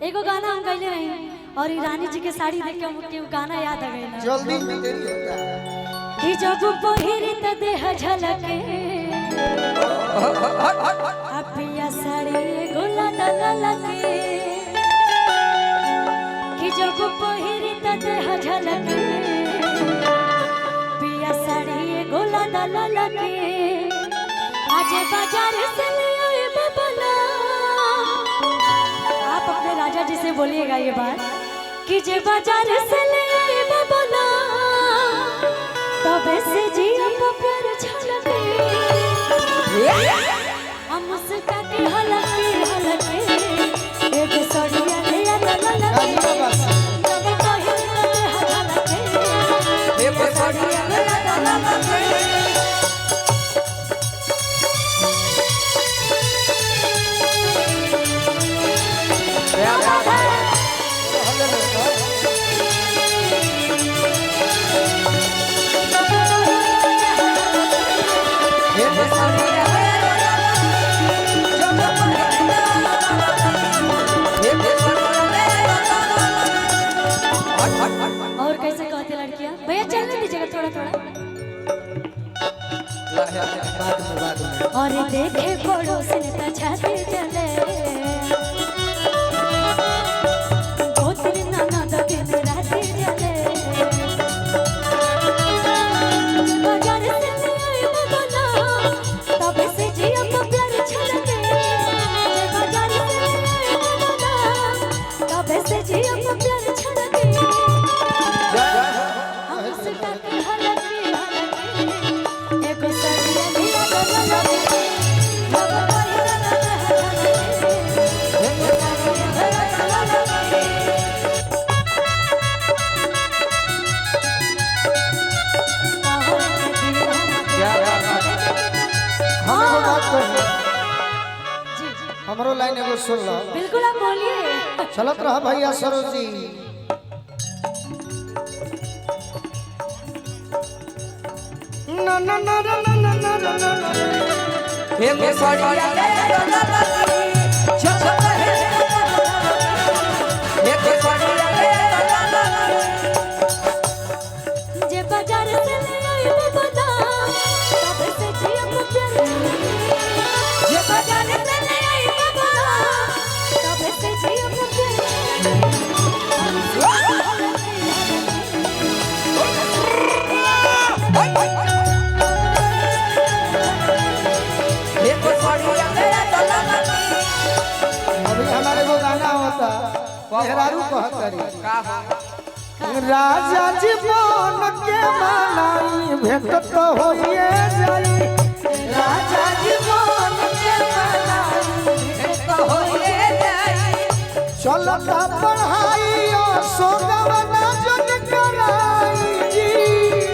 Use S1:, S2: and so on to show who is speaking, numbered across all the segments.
S1: एगो गाना हम गईले रही और रानी जी के साड़ी देख के हमके गाना याद आ गई ना।
S2: जल्दी में देरी होता है
S1: कि जब पहिरी त देह झलके अपिया साड़ी गोला ललके कि जब पहिरी त देह झलके पिया साड़ी गोला ललके आज बाजार से ले आए बबला। आप अपने राजा जी से बोलिएगा ये बात कि जे बाजार से ले आए बबला तबे से जिया पर छलके हम मुस्का के हलके हलके एक सड़िया ले ललके जब कहि हलके एक सड़िया ले ललके और कैसे कहती लड़कियां भैया चलने दीजिएगा थोड़ा थोड़ा।
S2: बाद में
S1: और देखे पड़ोस ने त छाती चले दो तीन ननद दिन राती चले बाजार से ले आए बबला तब से जिया को प्यार छलके बाजार से ले आए बबला तब से जिया को प्यार छलके हम उसका के हलके हलके एक सड़िया लिया ललके जब पहिरा
S2: हमरो लाइन एगो सुन लो।
S1: बिल्कुल आप बोलिए।
S2: चलत रहा भैया सरोजी ना ना ना ना ना ना ना ना ना
S3: एगो सड़िया ले ललके जब एगो सड़िया ले ललके
S1: जे बाजार से ले आए बबला तब से जिया को प्यार जे बाजार से ले आए बबला तब से जिया को
S3: एगो सड़िया ले ललके
S2: अभी हमारे वो गाना होता मेहरारू कहतरी राजा जी मन के मनाई भेट तो होइए जाई राजा जी मन के मनाई
S3: भेट तो होइए जाई
S2: चलता पढ़ाई और सोगवना जन कराई जी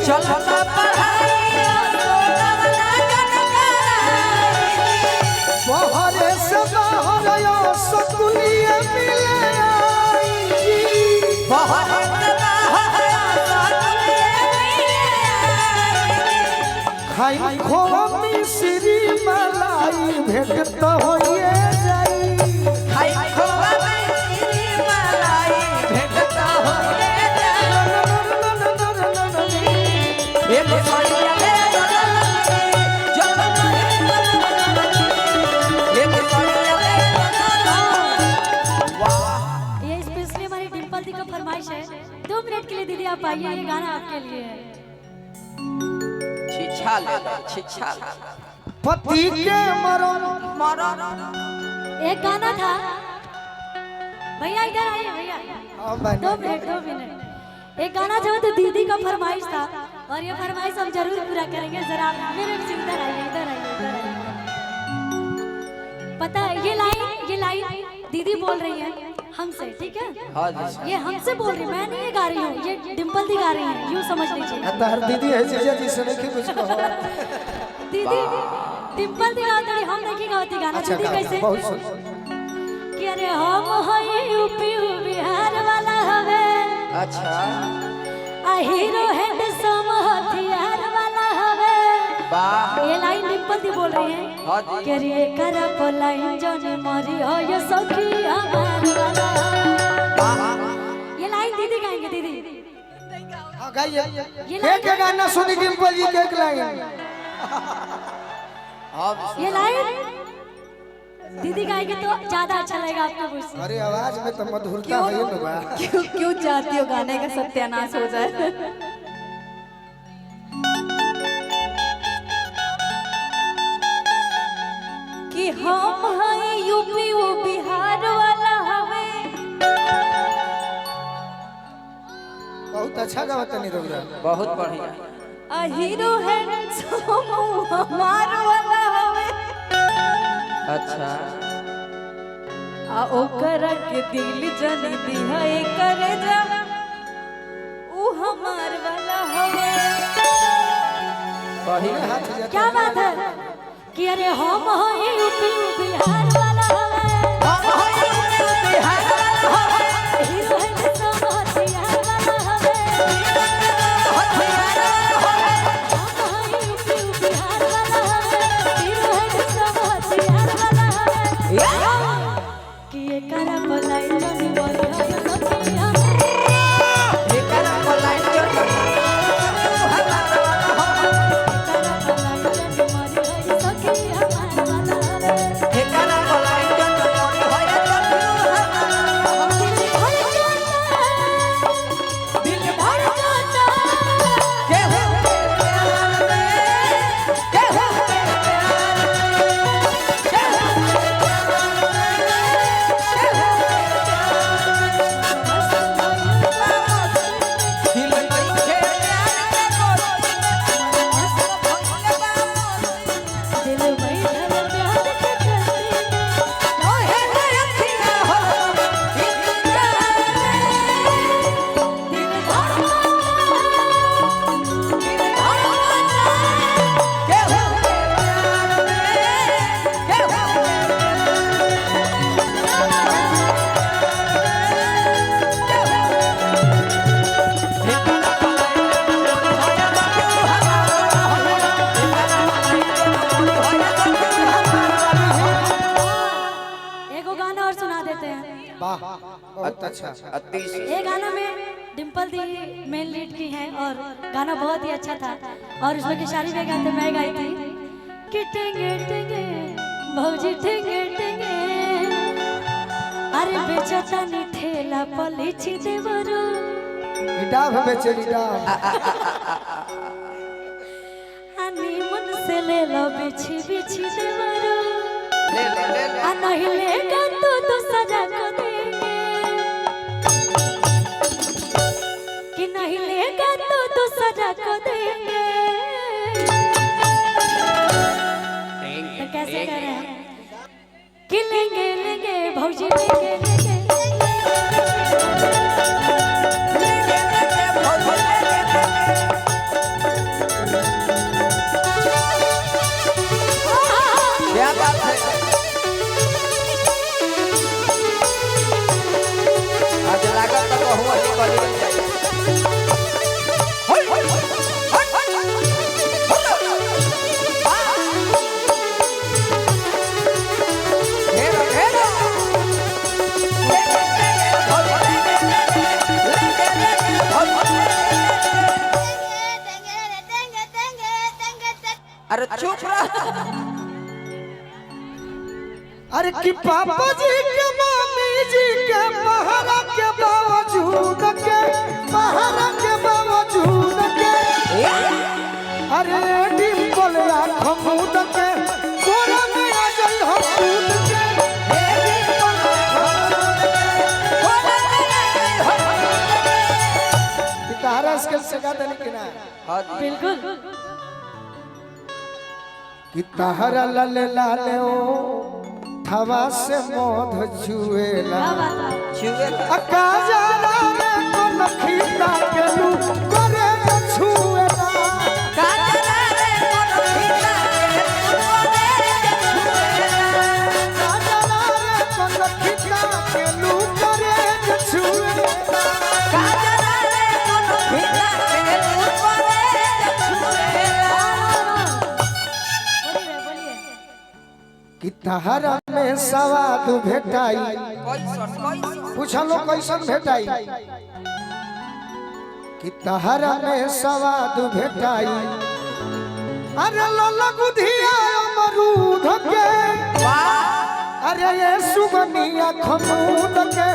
S3: चलता पढ़ाई सोगवना जन कराई
S2: बहरे से बाहर यो सकुलिए मिले आई जी
S3: बहरे से बाहर
S2: खाई खोआ मिश्री मलाई भेट तो होइए जाई
S3: खाई खोआ मिश्री मलाई भेट तो होइए जाई एगो सड़िया ले ललके जब एगो सड़िया ले ललके वाह
S1: ये स्पेशली हमारी डिम्पल दी का फरमाइश है। 2 मिनट के लिए दीदी आप आइए, ये गाना आपके लिए है।
S3: छिछा ले छिछा
S2: पति के मरण
S1: एक गाना था भैया इधर आइए भैया 2 मिनट एक गाना था तो दीदी का फरमाइश था और ये फरमाइश हम जरूर पूरा करेंगे। जरा मेरे इधर आइए इधर आइए। पता है ये लाइन दीदी बोल रही है हमसे, ठीक है?
S3: हां जी
S1: ये हमसे बोल रही, मैं नहीं गा रही हूँ, ये डिम्पल दी गा रही है, यूँ समझ लीजिए।
S2: तार दीदी है जीजा जी से नहीं कुछ कहो
S1: दीदी डिम्पल दी गाती, हम नहीं गाती गाना।
S2: अच्छा
S1: दीदी कैसे
S2: बहुत सुन
S1: कि अरे हम है यूपी बिहार वाला हवे
S3: अच्छा
S1: आ हीरो हैंडसम हथियार वाला हवे।
S3: वाह
S1: ये लाइन डिम्पल दी बोल रही है
S3: हां जी
S1: कि रे कर पलाइन जने मरी हो ये सखी हमार वाला दीदी गाएंगे दीदी।
S2: हाँ गाइए।
S1: ये
S2: एक गाना सुनी डिम्पल जी के एक लाइन।
S1: ये लाइन दीदी गाएंगे तो ज्यादा अच्छा लगेगा आपको मुझसे।
S2: अरे आवाज में तो मधुरता है ना बा।
S4: क्यों चाहती हो गाने का सत्यानाश हो जाए? कि हम हैं यूपी वो बिहार वाला हवे।
S2: बहुत अच्छा गावत नहीं रोगरा।
S3: बहुत बढ़िया।
S4: आ हीरो है हमार वाला हवे।
S3: अच्छा
S4: आ ओकर के दिल जन दिहा कर जा ऊ हमार वाला हवे।
S3: बढ़िया।
S2: हाथ जा।
S1: क्या बात है कि अरे हम हैं यूपी बिहार वाला हवे। हीरो है सब बिहार वाला हवे। हम हैं यूपी बिहार वाला हवे। हीरो है सब बिहार वाला हवे। कि ये करा पलाई जनी बोल है सखिया।
S2: बहुत अच्छा।
S1: ये गाना में डिम्पल दी मेन लीड की है और गाना बहुत ही अच्छा था और उसमें किशारी भी गाते मैं गाई थी कि टेंगे टेंगे भौजी टेंगे टेंगे अरे बेचता नी ठेला पलीची देवरो
S2: डाब बेचे डाब
S1: हनी मन से ले लो बिछी बिछी देवरो
S3: ले
S1: आ नहीं लेगा तो सजा को देंगे कि नहीं लेगा तो सजा को देंगे। तो कैसे कर रहे हैं कि लेंगे लेंगे भौजी लेंगे लेंगे
S3: क्या बात है। आज लागत तो हुआ ही कॉलेज जाए। घेरो घेरो अरे चुप रह।
S2: अरे कि पापा जी के मम्मी जी के पहरा के बावजूद के अरे डिम्पल या खमूद के कोरा में आ जाई हम कूद के तारा स्केल से गा देनी कि ना
S3: हां
S1: बिल्कुल
S2: कि तारा लाले लाले ओ हवा से मोध छुएला
S1: क्या बात है
S3: छुए
S2: अका जाला रे कोन खीता के लू करे छुएला
S3: काजरा रे कोन खीता
S2: काजला रे कोन खीता के लू करे छुएला
S3: काजरा रे कोन खीता के ऊपर छुएला।
S1: बोलिए बोलिए
S2: कि तहरा में सवाद भेटाई
S3: कोई सर
S2: पूछलो कैसन भेटाई कि तहरा में सवाद भेटाई अरे लला गुधिया अमरूद के
S3: वाह
S2: अरे ये सुगनिया खमूद के